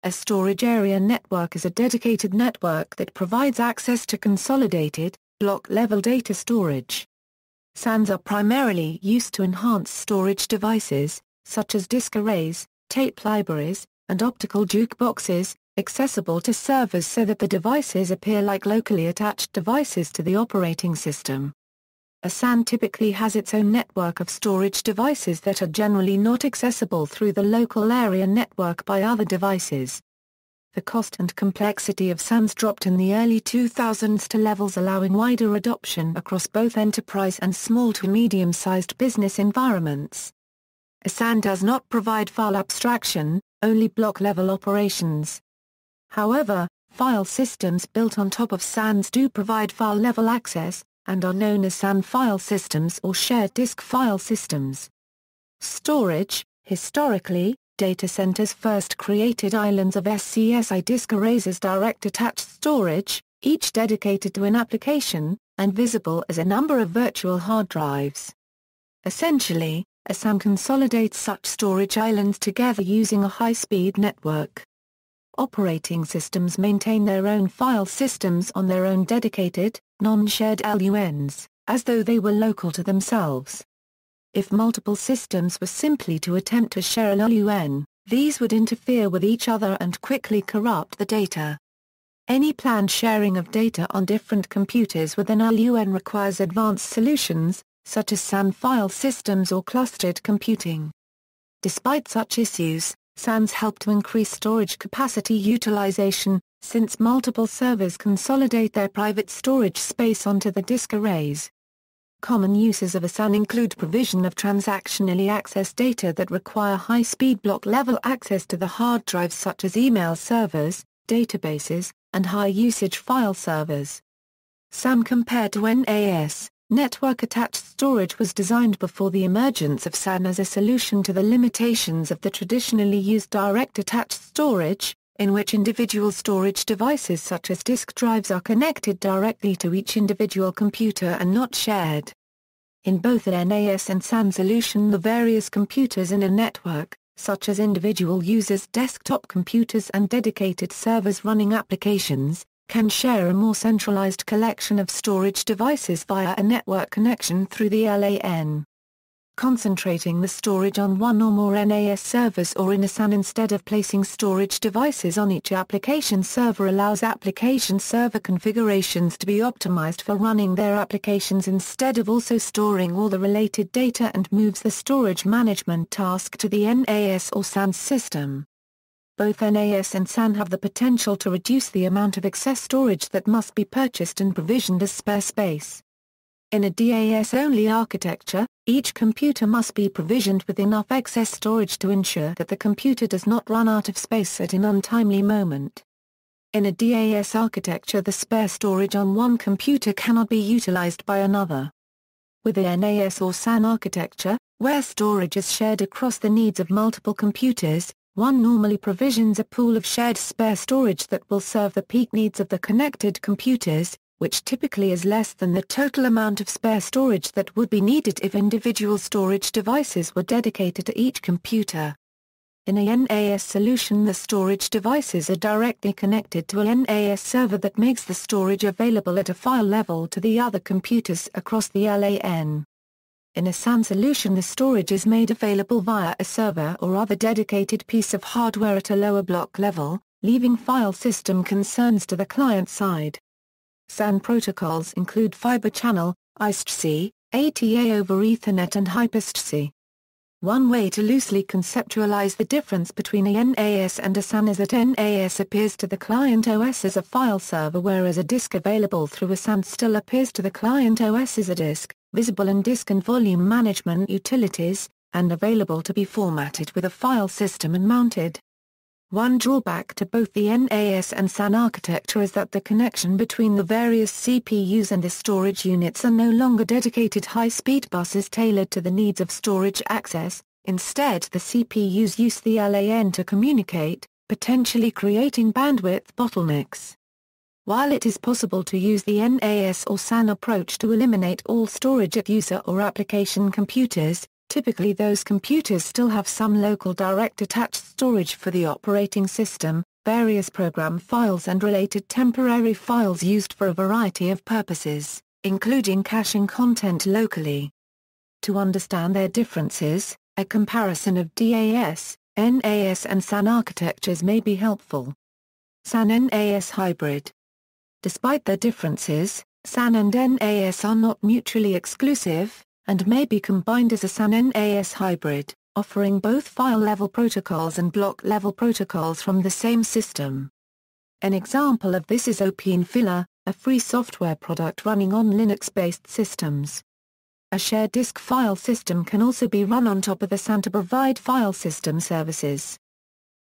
A storage area network is a dedicated network that provides access to consolidated, block-level data storage. SANs are primarily used to enhance storage devices, such as disk arrays, tape libraries, and optical jukeboxes, accessible to servers so that the devices appear like locally attached devices to the operating system. A SAN typically has its own network of storage devices that are generally not accessible through the local area network by other devices. The cost and complexity of SANs dropped in the early 2000s to levels allowing wider adoption across both enterprise and small to medium-sized business environments. A SAN does not provide file abstraction, only block-level operations. However, file systems built on top of SANs do provide file-level access, and are known as SAN file systems or shared disk file systems. Storage. Historically, data centers first created islands of SCSI disk arrays as direct attached storage, each dedicated to an application, and visible as a number of virtual hard drives. Essentially, a SAN consolidates such storage islands together using a high-speed network. Operating systems maintain their own file systems on their own dedicated, non-shared LUNs, as though they were local to themselves. If multiple systems were simply to attempt to share a LUN, these would interfere with each other and quickly corrupt the data. Any planned sharing of data on different computers within a LUN requires advanced solutions, such as SAN file systems or clustered computing. Despite such issues, SANs help to increase storage capacity utilization, since multiple servers consolidate their private storage space onto the disk arrays. Common uses of a SAN include provision of transactionally accessed data that require high-speed block-level access to the hard drives such as email servers, databases, and high-usage file servers. SAN compared to NAS. Network-attached storage was designed before the emergence of SAN as a solution to the limitations of the traditionally used direct-attached storage, in which individual storage devices such as disk drives are connected directly to each individual computer and not shared. In both a NAS and SAN solution, the various computers in a network, such as individual users' desktop computers and dedicated servers running applications, can share a more centralized collection of storage devices via a network connection through the LAN. Concentrating the storage on one or more NAS servers or in a SAN instead of placing storage devices on each application server allows application server configurations to be optimized for running their applications instead of also storing all the related data, and moves the storage management task to the NAS or SAN system. Both NAS and SAN have the potential to reduce the amount of excess storage that must be purchased and provisioned as spare space. In a DAS-only architecture, each computer must be provisioned with enough excess storage to ensure that the computer does not run out of space at an untimely moment. In a DAS architecture, the spare storage on one computer cannot be utilized by another. With a NAS or SAN architecture, where storage is shared across the needs of multiple computers, one normally provisions a pool of shared spare storage that will serve the peak needs of the connected computers, which typically is less than the total amount of spare storage that would be needed if individual storage devices were dedicated to each computer. In a NAS solution, the storage devices are directly connected to a NAS server that makes the storage available at a file level to the other computers across the LAN. In a SAN solution, the storage is made available via a server or other dedicated piece of hardware at a lower block level, leaving file system concerns to the client side. SAN protocols include Fibre channel, ISTC, ATA over Ethernet and HyperSTC. One way to loosely conceptualize the difference between a NAS and a SAN is that NAS appears to the client OS as a file server, whereas a disk available through a SAN still appears to the client OS as a disk, visible in disk and volume management utilities, and available to be formatted with a file system and mounted. One drawback to both the NAS and SAN architecture is that the connection between the various CPUs and the storage units are no longer dedicated high-speed buses tailored to the needs of storage access. Instead, the CPUs use the LAN to communicate, potentially creating bandwidth bottlenecks. While it is possible to use the NAS or SAN approach to eliminate all storage at user or application computers, typically those computers still have some local direct attached storage for the operating system, various program files and related temporary files used for a variety of purposes, including caching content locally. To understand their differences, a comparison of DAS, NAS and SAN architectures may be helpful. SAN-NAS hybrid. Despite their differences, SAN and NAS are not mutually exclusive, and may be combined as a SAN-NAS hybrid, offering both file-level protocols and block-level protocols from the same system. An example of this is OpenFiler, a free software product running on Linux-based systems. A shared disk file system can also be run on top of the SAN to provide file system services.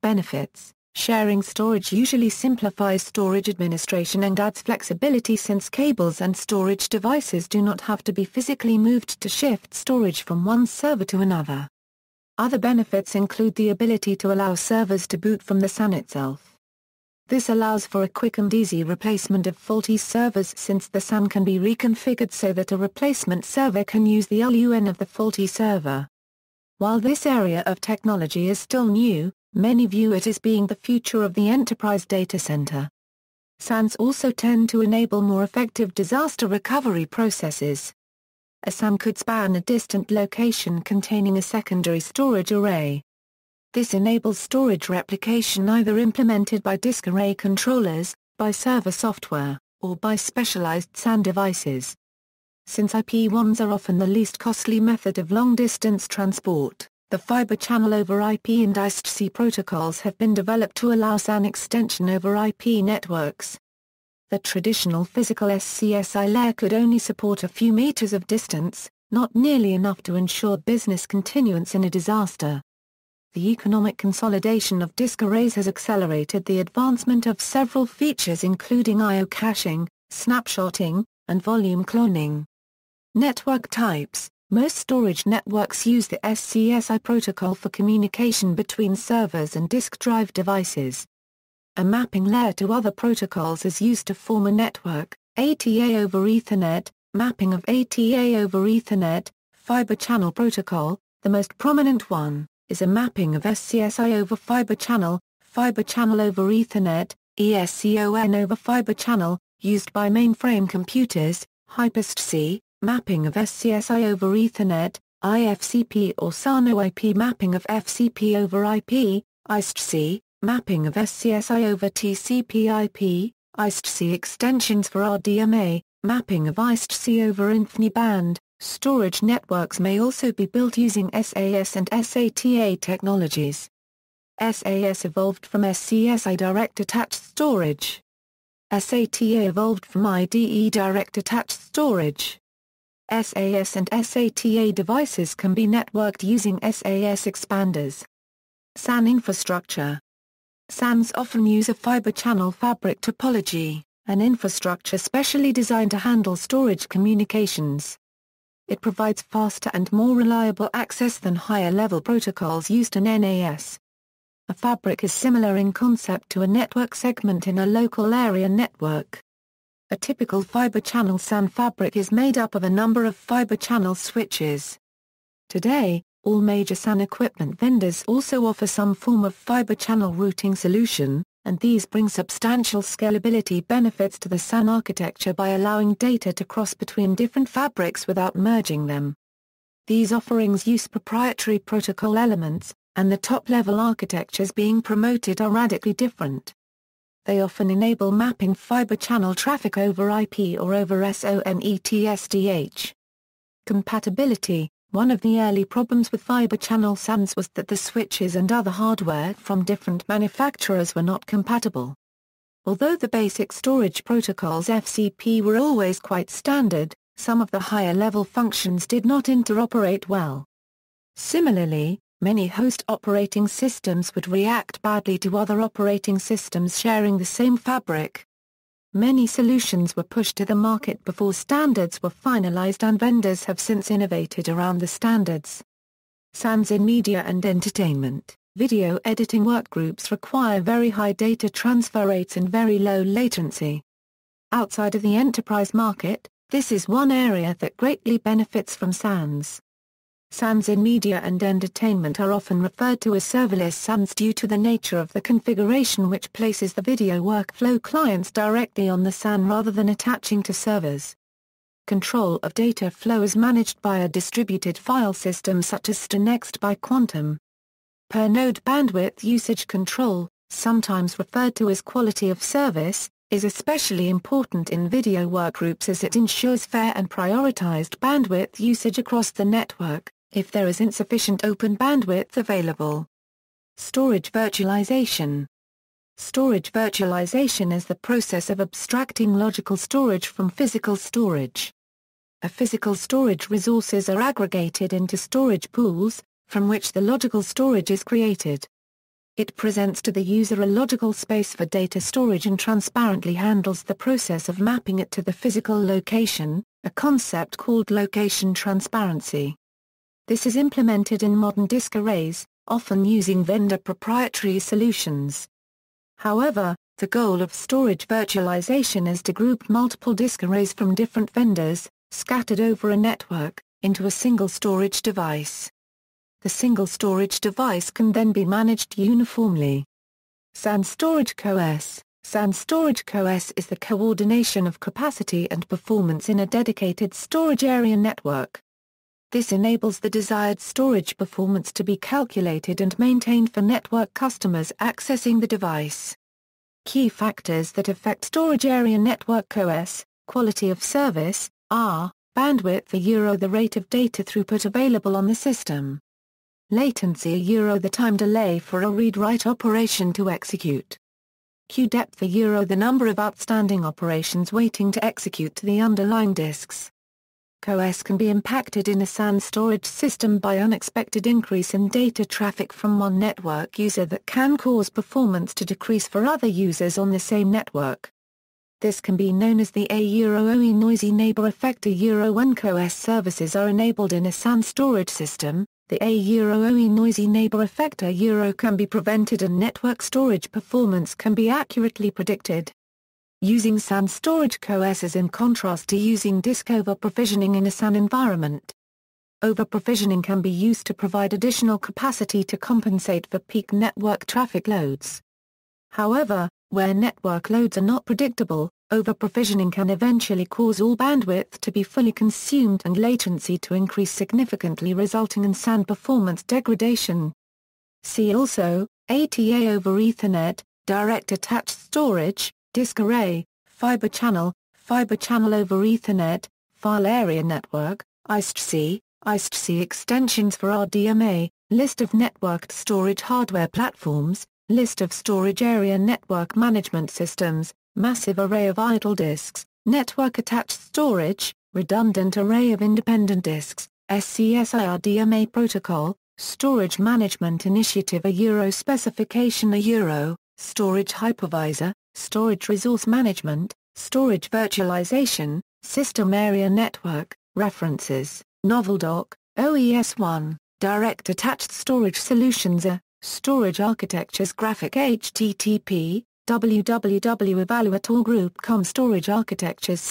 Benefits. Sharing storage usually simplifies storage administration and adds flexibility since cables and storage devices do not have to be physically moved to shift storage from one server to another. Other benefits include the ability to allow servers to boot from the SAN itself. This allows for a quick and easy replacement of faulty servers since the SAN can be reconfigured so that a replacement server can use the LUN of the faulty server. While this area of technology is still new, many view it as being the future of the enterprise data center. SANs also tend to enable more effective disaster recovery processes. A SAN could span a distant location containing a secondary storage array. This enables storage replication either implemented by disk array controllers, by server software, or by specialized SAN devices. Since IP1s are often the least costly method of long-distance transport, the Fibre channel over IP and IST-C protocols have been developed to allow SAN extension over IP networks. The traditional physical SCSI layer could only support a few meters of distance, not nearly enough to ensure business continuance in a disaster. The economic consolidation of disk arrays has accelerated the advancement of several features including I/O caching, snapshotting, and volume cloning. Network types. Most storage networks use the SCSI protocol for communication between servers and disk drive devices. A mapping layer to other protocols is used to form a network, ATA over Ethernet, mapping of ATA over Ethernet, Fibre channel protocol, the most prominent one, is a mapping of SCSI over Fibre channel over Ethernet, ESCON over Fibre channel, used by mainframe computers, HyperST-C, mapping of SCSI over Ethernet, IFCP or SANO IP mapping of FCP over IP, IST-C, mapping of SCSI over TCP/IP, IST-C extensions for RDMA, mapping of IST-C over InfiniBand. Storage networks may also be built using SAS and SATA technologies. SAS evolved from SCSI direct attached storage. SATA evolved from IDE direct attached storage. SAS and SATA devices can be networked using SAS expanders. SAN infrastructure. SANs often use a fiber channel fabric topology, an infrastructure specially designed to handle storage communications. It provides faster and more reliable access than higher-level protocols used in NAS. A fabric is similar in concept to a network segment in a local area network. A typical fiber channel SAN fabric is made up of a number of fiber channel switches. Today, all major SAN equipment vendors also offer some form of fiber channel routing solution, and these bring substantial scalability benefits to the SAN architecture by allowing data to cross between different fabrics without merging them. These offerings use proprietary protocol elements, and the top-level architectures being promoted are radically different. They often enable mapping fiber channel traffic over IP or over SONET/SDH. Compatibility. One of the early problems with fiber channel SANs was that the switches and other hardware from different manufacturers were not compatible. Although the basic storage protocols FCP were always quite standard, some of the higher-level functions did not interoperate well. Similarly, many host operating systems would react badly to other operating systems sharing the same fabric. Many solutions were pushed to the market before standards were finalized, and vendors have since innovated around the standards. SANs in media and entertainment, video editing workgroups require very high data transfer rates and very low latency. Outside of the enterprise market, this is one area that greatly benefits from SANs. SANs in media and entertainment are often referred to as serverless SANs due to the nature of the configuration, which places the video workflow clients directly on the SAN rather than attaching to servers. Control of data flow is managed by a distributed file system such as STNext by Quantum. Per node bandwidth usage control, sometimes referred to as quality of service, is especially important in video workgroups as it ensures fair and prioritized bandwidth usage across the network, if there is insufficient open bandwidth available. Storage virtualization. Storage virtualization is the process of abstracting logical storage from physical storage. A physical storage resources are aggregated into storage pools, from which the logical storage is created. It presents to the user a logical space for data storage and transparently handles the process of mapping it to the physical location, a concept called location transparency. This is implemented in modern disk arrays, often using vendor proprietary solutions. However, the goal of storage virtualization is to group multiple disk arrays from different vendors, scattered over a network, into a single storage device. The single storage device can then be managed uniformly. SAN Storage CoS. SAN Storage CoS is the coordination of capacity and performance in a dedicated storage area network. This enables the desired storage performance to be calculated and maintained for network customers accessing the device. Key factors that affect storage area network CoS, quality of service, are, bandwidth the rate of data throughput available on the system. Latency the time delay for a read-write operation to execute. Queue depth the number of outstanding operations waiting to execute to the underlying disks. CoS can be impacted in a SAN storage system by unexpected increase in data traffic from one network user that can cause performance to decrease for other users on the same network. This can be known as the A-OE noisy neighbor effect. When CoS services are enabled in a SAN storage system, the A-OE noisy neighbor effect can be prevented and network storage performance can be accurately predicted. Using SAN storage CoS is in contrast to using disk over-provisioning in a SAN environment. Over-provisioning can be used to provide additional capacity to compensate for peak network traffic loads. However, where network loads are not predictable, over-provisioning can eventually cause all bandwidth to be fully consumed and latency to increase significantly, resulting in SAN performance degradation. See also, ATA over Ethernet, direct attached storage, disk array, fiber channel over Ethernet, file area network, ISTC extensions for RDMA, list of networked storage hardware platforms, list of storage area network management systems, massive array of idle disks, network attached storage, redundant array of independent disks, SCSI RDMA protocol, storage management initiative specification storage hypervisor, storage resource management, storage virtualization, system area network, references, NovelDoc, OES1, direct attached storage solutions storage architectures graphic http, www.evaluatorgroup.com storage architectures /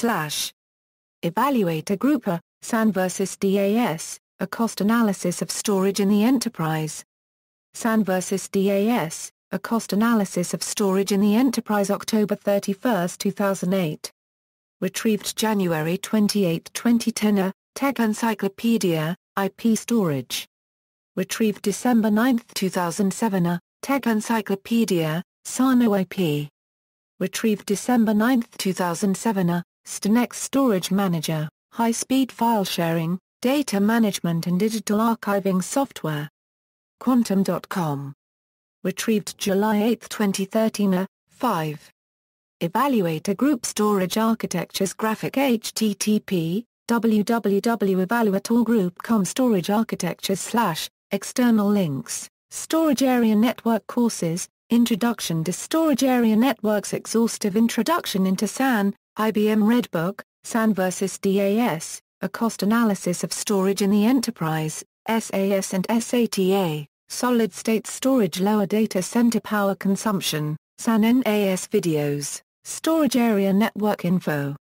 Evaluator Group SAN vs DAS, a cost analysis of storage in the enterprise. SAN vs DAS, a cost analysis of storage in the enterprise October 31, 2008. Retrieved January 28, 2010 Tech Encyclopedia, IP storage. Retrieved December 9, 2007 Tech Encyclopedia, SANO IP. Retrieved December 9, 2007 STNext Storage Manager, high-speed file sharing, data management and digital archiving software. Quantum.com. Retrieved July 8, 2013 5. Evaluator Group Storage Architectures graphic http, www.evaluatorgroup.com storage architectures / external links, Storage Area Network courses, Introduction to Storage Area Networks exhaustive introduction into SAN, IBM Redbook, SAN vs DAS, a cost analysis of storage in the enterprise, SAS and SATA, solid-state storage lower data center power consumption, SAN NAS videos, Storage Area Network info.